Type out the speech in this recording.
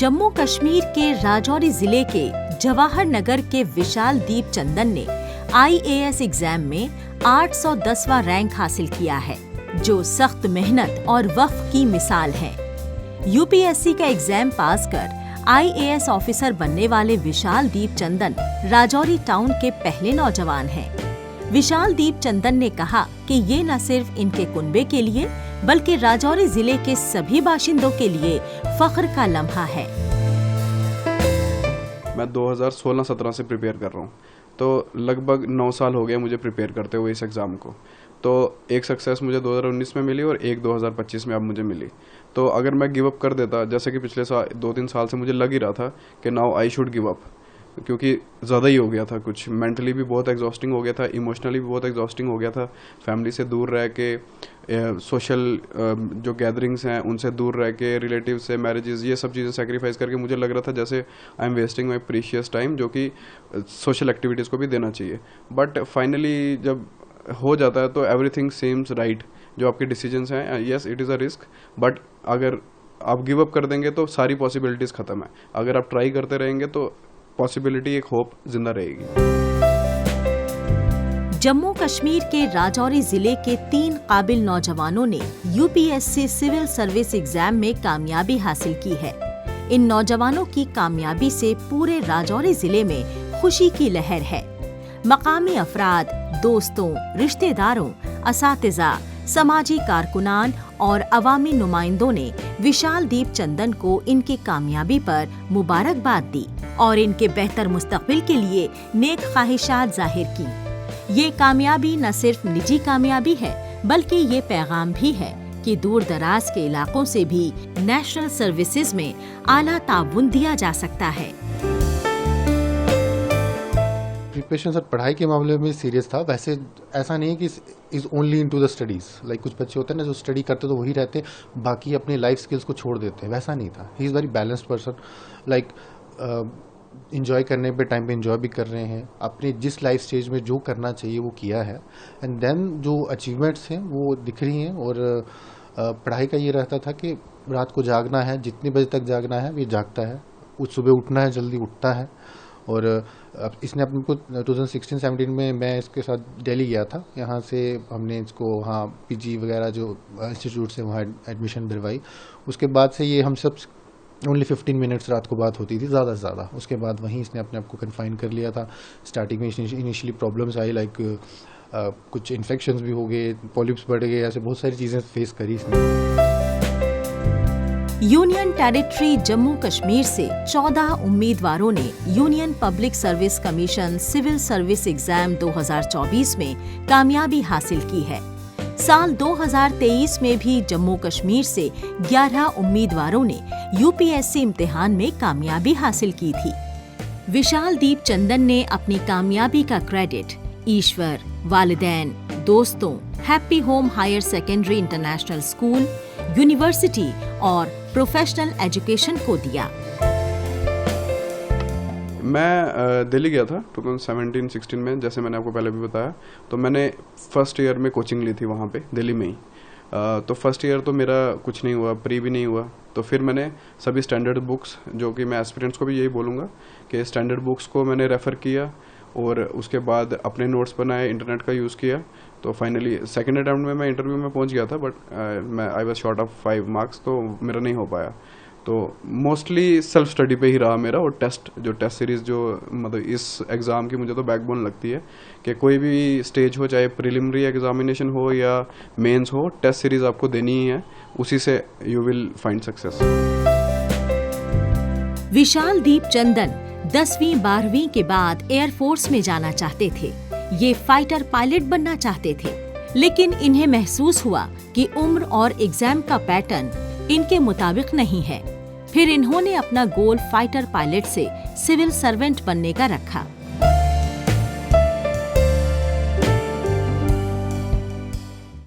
जम्मू कश्मीर के राजौरी जिले के जवाहर नगर के विशाल दीप चंदन ने IAS एग्जाम में 810वां रैंक हासिल किया है, जो सख्त मेहनत और वक़्त की मिसाल है। UPSC का एग्जाम पास कर IAS ऑफिसर बनने वाले विशाल दीप चंदन राजौरी टाउन के पहले नौजवान हैं। विशाल दीप चंदन ने कहा कि ये न सिर्फ इनके कुनबे के लिए बल्कि राजौरी जिले के सभी बाशिंदों के लिए फख्र का लम्हा है। मैं 2016-17 से प्रिपेयर कर रहा हूँ, तो लगभग 9 साल हो गए मुझे प्रिपेयर करते हुए इस एग्ज़ाम को। तो एक सक्सेस मुझे 2019 में मिली और एक 2025 में अब मुझे मिली। तो अगर मैं गिव अप कर देता, जैसे कि पिछले 2-3 साल से मुझे लग ही रहा था कि now I should give up, क्योंकि ज़्यादा ही हो गया था, कुछ मेंटली भी बहुत एग्जॉस्टिंग हो गया था, इमोशनली भी बहुत एग्जॉस्टिंग हो गया था। फैमिली से दूर रह के, सोशल जो गैदरिंग्स हैं उनसे दूर रह के, रिलेटिव से, मैरिजेस, ये सब चीज़ें सेक्रीफाइस करके मुझे लग रहा था जैसे I am wasting my precious time, जो कि सोशल एक्टिविटीज़ को भी देना चाहिए। बट फाइनली जब हो जाता है तो एवरीथिंग सीम्स राइट। जो आपके डिसीजंस हैं, yes it is a risk, but अगर आप गिव अप कर देंगे तो सारी पॉसिबिलिटीज़ ख़त्म है। अगर आप ट्राई करते रहेंगे तो पॉसिबिलिटी, एक होप जिंदा रहेगी। जम्मू कश्मीर के राजौरी जिले के 3 काबिल नौजवानों ने UPSC सिविल सर्विस एग्जाम में कामयाबी हासिल की है। इन नौजवानों की कामयाबी से पूरे राजौरी जिले में खुशी की लहर है। मकामी अफराद, दोस्तों, रिश्तेदारों, असातिज़ा, समाजी कारकुनान और अवामी नुमाइंदों ने विशाल दीप चंदन को इनकी कामयाबी पर मुबारकबाद दी और इनके बेहतर मुस्तकबिल के लिए नेक ख्वाहिशात जाहिर की। ये कामयाबी न सिर्फ निजी कामयाबी है, बल्कि ये पैगाम भी है कि दूर दराज के इलाकों से भी नेशनल सर्विसेज में आला ताउन दिया जा सकता है। प्रिपरेशन सर पढ़ाई के मामले में सीरियस था। वैसे ऐसा नहीं है कि is only into the studies. Like कुछ बच्चे होते हैं ना जो स्टडी करते तो वही रहते, बाकी अपने लाइफ स्किल्स को छोड़ देते हैं। वैसा नहीं था। He is very balanced person. Like enjoy करने पे टाइम पे इंजॉय भी कर रहे हैं, अपने जिस लाइफ स्टेज में जो करना चाहिए वो किया है, एंड देन जो अचीवमेंट्स हैं वो दिख रही हैं। और पढ़ाई का ये रहता था कि रात को जागना है, जितने बजे तक जागना है ये जागता है, सुबह उठना है, जल्दी उठता है। और इसने अपने को 2016-17 में मैं इसके साथ दिल्ली गया था। यहाँ से हमने इसको PG वगैरह जो इंस्टीट्यूट से वहाँ एडमिशन दिलवाई। उसके बाद से ये हम सब ओनली 15 मिनट्स रात को बात होती थी, ज़्यादा से ज़्यादा। उसके बाद वहीं इसने अपने आप को कन्फाइन कर लिया था। स्टार्टिंग में इनिशियली प्रॉब्लम्स आई, लाइक कुछ इन्फेक्शंस भी हो गए, पॉलिप्स बढ़ गए, ऐसे बहुत सारी चीज़ें फेस करी इसने। यूनियन टेरिटरी जम्मू कश्मीर से 14 उम्मीदवारों ने Union Public Service Commission civil service exam 2024 में कामयाबी हासिल की है। साल 2023 में भी जम्मू कश्मीर से 11 उम्मीदवारों ने UPSC इम्तिहान में कामयाबी हासिल की थी। विशाल दीप चंदन ने अपनी कामयाबी का क्रेडिट ईश्वर, वालिदैन, दोस्तों, Happy Home Higher Secondary International School, university और प्रोफेशनल एजुकेशन को दिया। मैं दिल्ली गया था 2017-16 में, जैसे मैंने आपको पहले भी बताया। तो मैंने फर्स्ट ईयर में कोचिंग ली थी वहाँ पे दिल्ली में ही। तो फर्स्ट ईयर तो मेरा कुछ नहीं हुआ, प्री भी नहीं हुआ। तो फिर मैंने सभी स्टैंडर्ड बुक्स, जो कि मैं एस्पिरेंट्स को भी यही बोलूँगा कि स्टैंडर्ड बुक्स को मैंने रेफ़र किया और उसके बाद अपने नोट्स बनाए, इंटरनेट का यूज़ किया। तो फाइनली सेकेंड अटैम्प्ट में मैं इंटरव्यू में पहुंच गया था, बट मैं I was short of 5 marks, तो मेरा नहीं हो पाया। तो मोस्टली सेल्फ स्टडी पे ही रहा मेरा। और टेस्ट सीरीज़ जो मतलब इस एग्ज़ाम की मुझे तो बैकबोन लगती है कि कोई भी स्टेज हो, चाहे प्रिलिमिनरी एग्जामिनेशन हो या मेंस हो, टेस्ट सीरीज़ आपको देनी ही है। उसी से यू विल फाइंड सक्सेस। विशाल दीप चंदन 10वीं 12वीं के बाद एयरफोर्स में जाना चाहते थे। ये फाइटर पायलट बनना चाहते थे, लेकिन इन्हें महसूस हुआ कि उम्र और एग्जाम का पैटर्न इनके मुताबिक नहीं है। फिर इन्होंने अपना गोल फाइटर पायलट से सिविल सर्वेंट बनने का रखा।